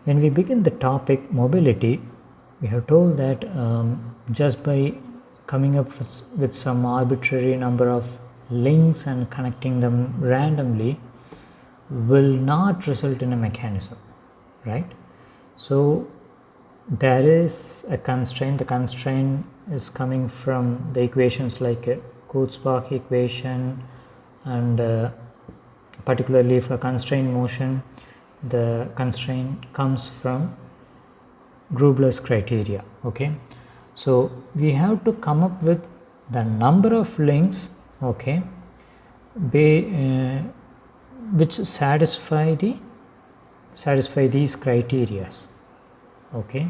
When we begin the topic mobility, we have told that just by coming up with some arbitrary number of links and connecting them randomly will not result in a mechanism, right? So there is a constraint. The constraint is coming from the equations like a Kurzbach equation, and particularly for constrained motion, the constraint comes from Grubler's criteria. Okay, so we have to come up with the number of links, okay, which satisfy these criteria, okay,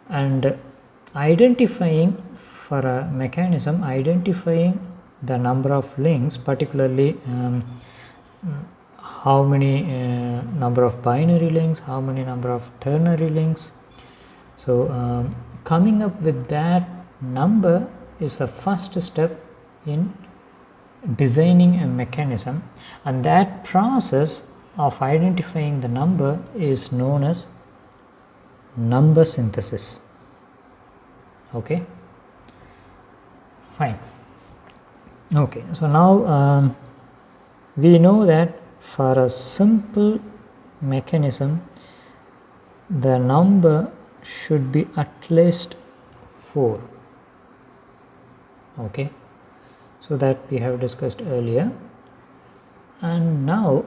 and identifying for a mechanism, identifying the number of links, particularly how many number of binary links, how many number of ternary links. So coming up with that number is the first step in designing a mechanism, and that process of identifying the number is known as number synthesis. Okay, fine. Okay, so now we know that for a simple mechanism the number should be at least 4. Okay, so that we have discussed earlier. And now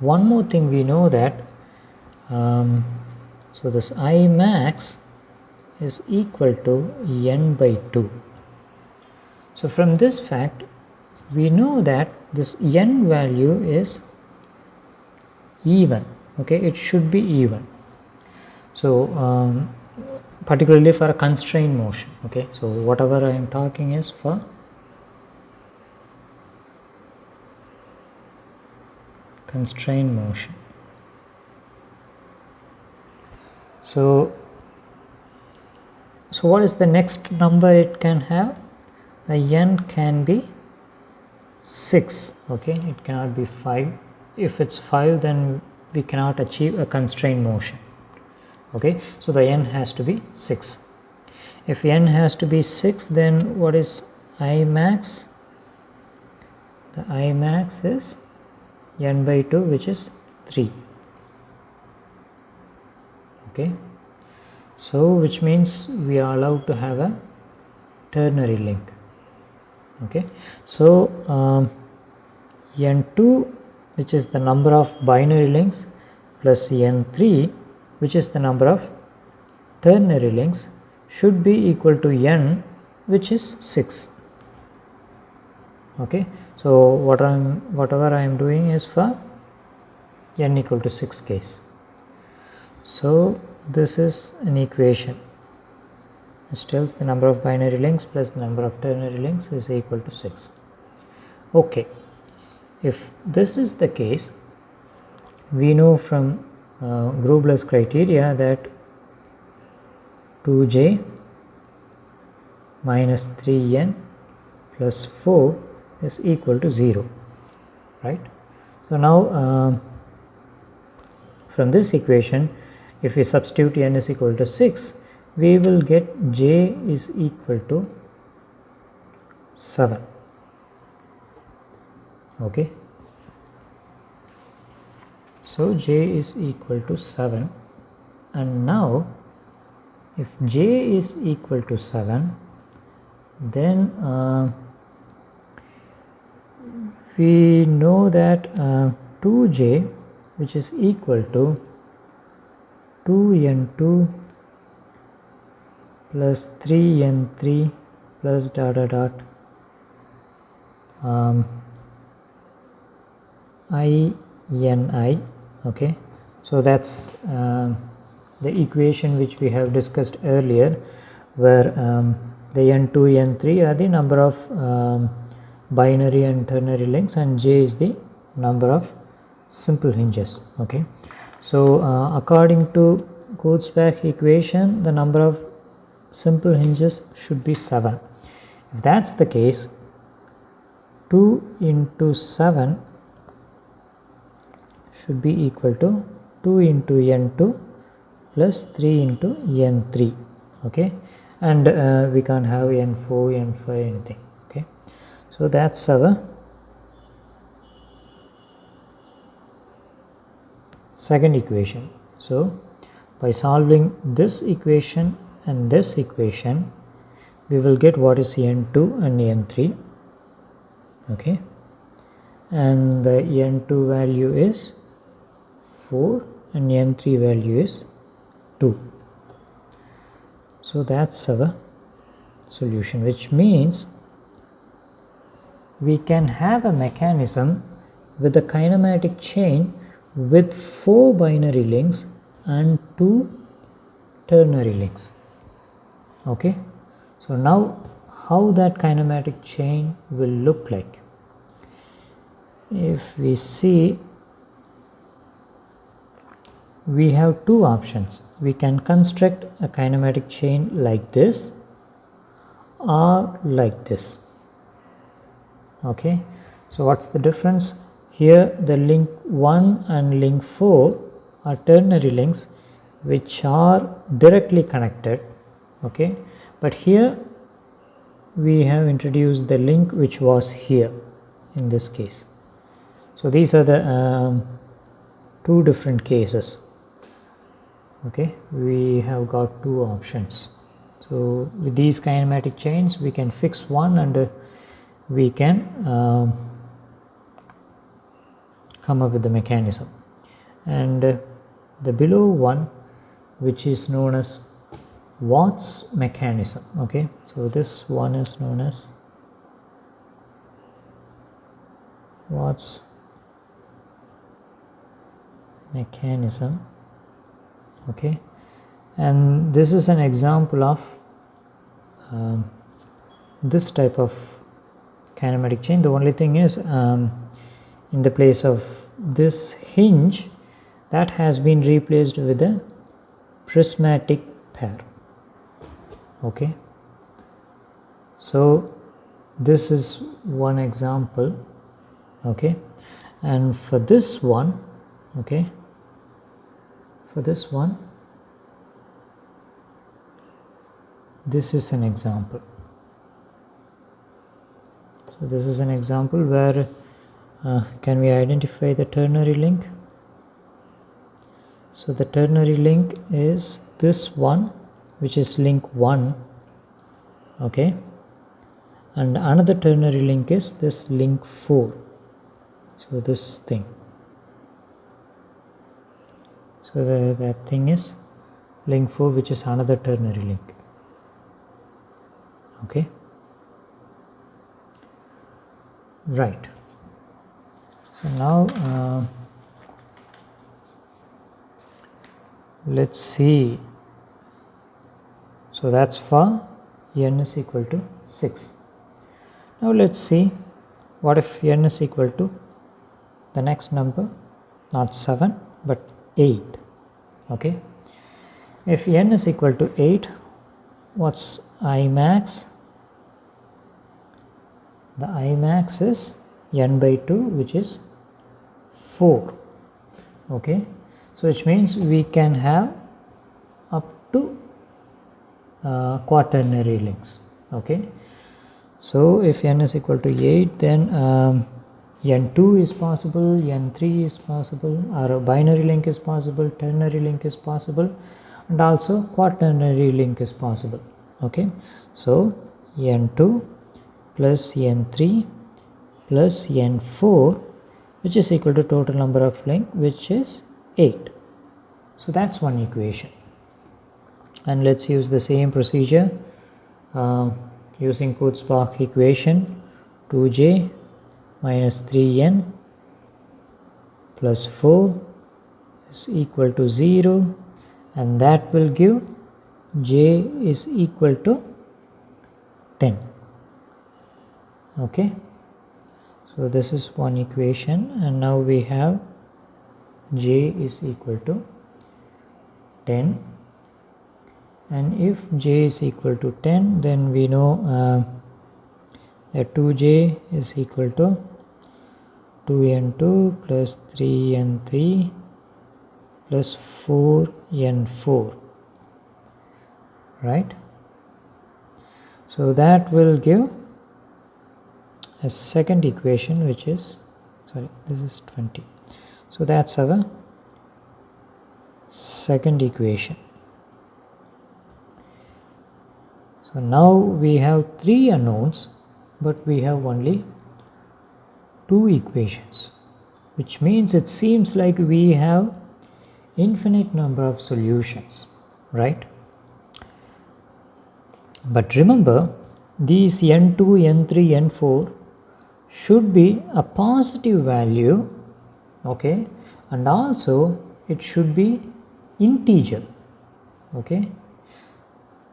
one more thing we know that so this I max is equal to n by 2. So from this fact we know that this n value is even. Okay, it should be even. So particularly for a constrained motion. Okay, so whatever I am talking is for constrained motion. So what is the next number it can have? The n can be 6. Okay, it cannot be 5. If it's 5, then we cannot achieve a constrained motion. Okay, so the n has to be 6. If n has to be 6, then what is I max? The I max is n by 2, which is 3. Okay, so which means we are allowed to have a ternary link. Okay, so n2, which is the number of binary links, plus n3, which is the number of ternary links, should be equal to n, which is 6. Okay, so whatever I am doing is for n equal to 6 case. So this is an equation which tells the number of binary links plus the number of ternary links is equal to 6. Okay, if this is the case, we know from Grubler's criteria that 2j minus 3n plus 4 is equal to 0, right? So now from this equation, if we substitute n is equal to 6, we will get j is equal to 7. Okay, so j is equal to 7, and now if j is equal to 7, then we know that 2j, which is equal to 2n2 plus 3n3 plus dot dot dot ini. Okay, so that's the equation which we have discussed earlier, where the n2 n3 are the number of binary and ternary links, and j is the number of simple hinges. Okay, so according to Kurzbach equation, the number of simple hinges should be 7. If that's the case, 2 into 7 should be equal to 2 into n2 plus 3 into n3. Okay, and we can't have n4, n5, anything. Okay, so that's our second equation. So by solving this equation and this equation, we will get what is n2 and n3. Okay, and the n2 value is 4 and n3 value is 2. So that's our solution, which means we can have a mechanism with a kinematic chain with 4 binary links and 2 ternary links. Okay, so now how that kinematic chain will look like. If we see, we have two options. We can construct a kinematic chain like this or like this. Okay, so what's the difference? Here the link 1 and link 4 are ternary links which are directly connected. Okay, but here we have introduced the link which was here in this case. So these are the two different cases. Okay, we have got two options. So with these kinematic chains we can fix one and we can come up with the mechanism. And the below one, which is known as Watt's mechanism. Okay, so this one is known as Watt's mechanism. Okay, and this is an example of this type of kinematic chain. The only thing is, in the place of this hinge, that has been replaced with a prismatic pair. Okay, so this is one example. Okay, and for this one, okay, for this one, this is an example. So this is an example where can we identify the ternary link? So the ternary link is this one, which is link 1. Okay, and another ternary link is this link 4. So this thing, so that thing is link 4, which is another ternary link. Okay, right. So now let's see. So that's for n is equal to 6. Now let's see what if n is equal to the next number, not 7 but 8. Okay, if n is equal to 8, what's I max? The I max is n by 2, which is 4. Okay, so which means we can have up to quaternary links. Okay, so if n is equal to 8, then n2 is possible, n3 is possible, or a binary link is possible, ternary link is possible, and also quaternary link is possible. Okay, so n2 plus n3 plus n4, which is equal to total number of link, which is 8. So that's one equation. And let's use the same procedure using Kurzbach equation. 2j minus 3n plus 4 is equal to 0, and that will give j is equal to 10. Okay, so this is one equation, and now we have j is equal to 10, and if j is equal to 10, then we know that 2j is equal to 2n2 plus 3n3 plus 4n4, right? So that will give a second equation, which is, sorry, this is 20. So that's our second equation. So now we have 3 unknowns, but we have only 2 equations, which means it seems like we have infinite number of solutions, right? But remember, these n2, n3, n4 should be a positive value, okay, and also it should be integer, okay.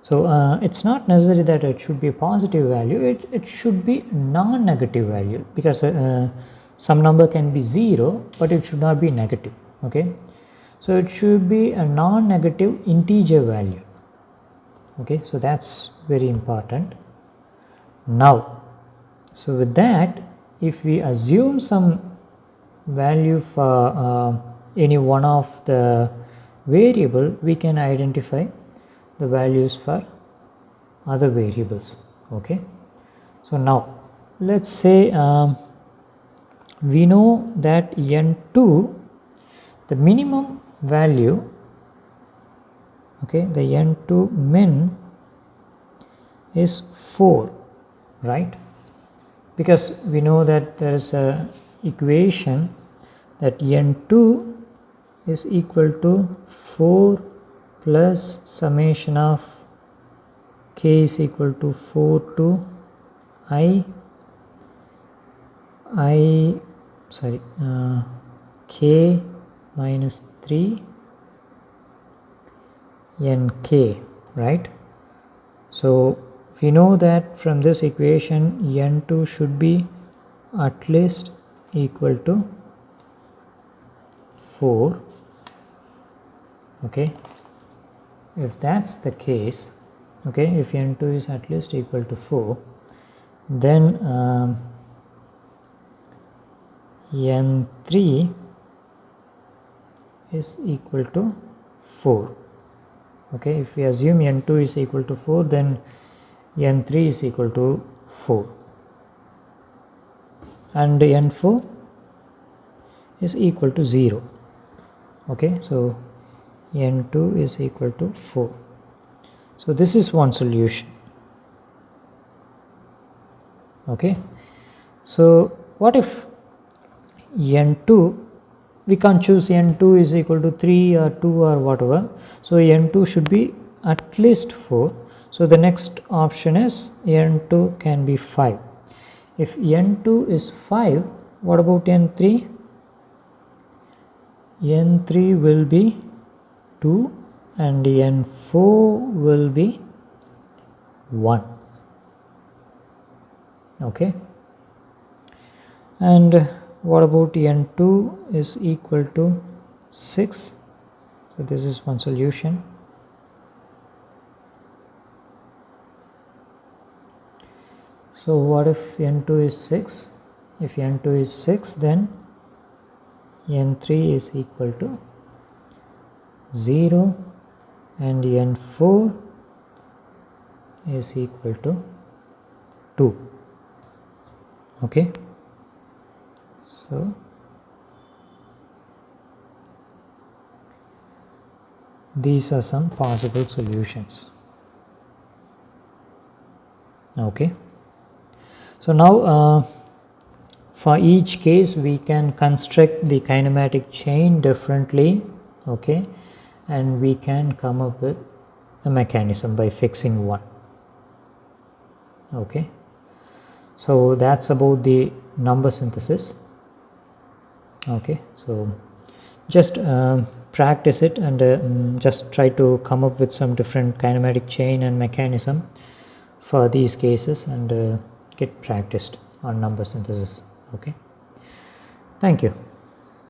So it's not necessary that it should be a positive value, it should be non-negative value, because some number can be 0 but it should not be negative, okay. So it should be a non-negative integer value, okay. So that's very important. Now, so with that, if we assume some value for any one of the variable, we can identify the values for other variables, okay. So now let's say we know that n2, the minimum value, okay, the n2 min is 4, right? Because we know that there is a equation that n2 is equal to 4 plus summation of k is equal to 4 to k minus 3 nk, right? So we know that from this equation n2 should be at least equal to 4, okay. If that's the case, okay, if n2 is at least equal to 4, then n3 is equal to 4, okay. If we assume n2 is equal to 4, then n3 is equal to 4, and n4 is equal to 0, okay. So n2 is equal to 4. So this is one solution, okay. So what if n2, we can't choose n2 is equal to 3 or 2 or whatever, so n2 should be at least 4. So the next option is n2 can be 5. If n2 is 5, what about n3? n3 will be 2 and n4 will be 1, okay. And what about n2 is equal to 6? So this is one solution. So what if n2 is 6? If n2 is 6, then n3 is equal to 0 and n4 is equal to 2, okay. So these are some possible solutions, okay. So now for each case we can construct the kinematic chain differently, okay, and we can come up with a mechanism by fixing one, okay. So that's about the number synthesis, okay. So just practice it and just try to come up with some different kinematic chain and mechanism for these cases, and get practiced on number synthesis, okay. Thank you.